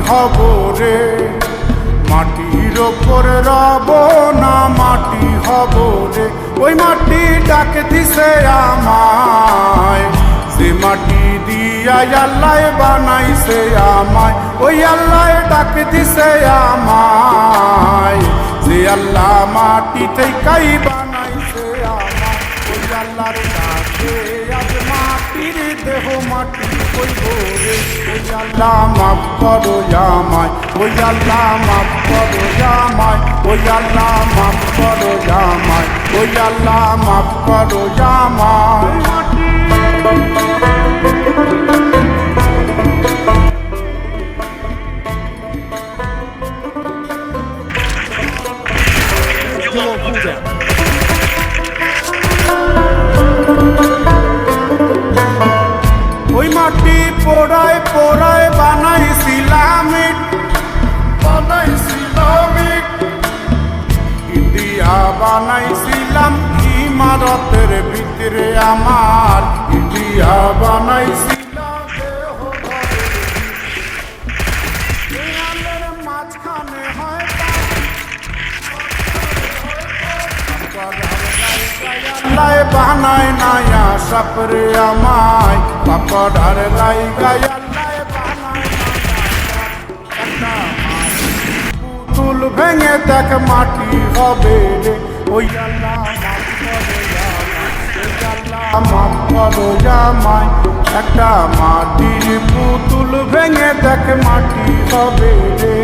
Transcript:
হব রে, মাটির ওপর রব না মাটি হব রে। ওই মাটি ডাক দিছে আমায়, যে মাটি দিয়া আল্লাহ বানাইছে আমায়। ওই আল্লাহ ডাক দিছে আমায়, যে আল্লাহ মাটি থেকেই বানাইছে আমায়। ওই আল্লাহর ডাকে আজ মাটির দেহ মাটি হইব রে। ওই আল্লাহ মাফ করো আমায়, ওই আল্লাহ মাফ করো আমায়, ওই আল্লাহ মাফ করো আমায়, ওই আল্লাহ মাফ করো আমায়। ওই মাটি পোড়ায় পোড়ায় বানাইছিলাম ইন্ডিয়া বানাইছিলাম ইমারতের ভিতরে আমার, ইন্ডিয়া বানাইছিলাম মাঝখানে হয় বানায় নায়া সাপরে আমায়, পাপড়ার লাই গায়া পুতুল ভেঙে দেখ মাটি হবে রে। ওই আল্লাহ মাফ করো আমায়, একটা মাটির পুতুল ভেঙে দেখ মাটি হবে রে।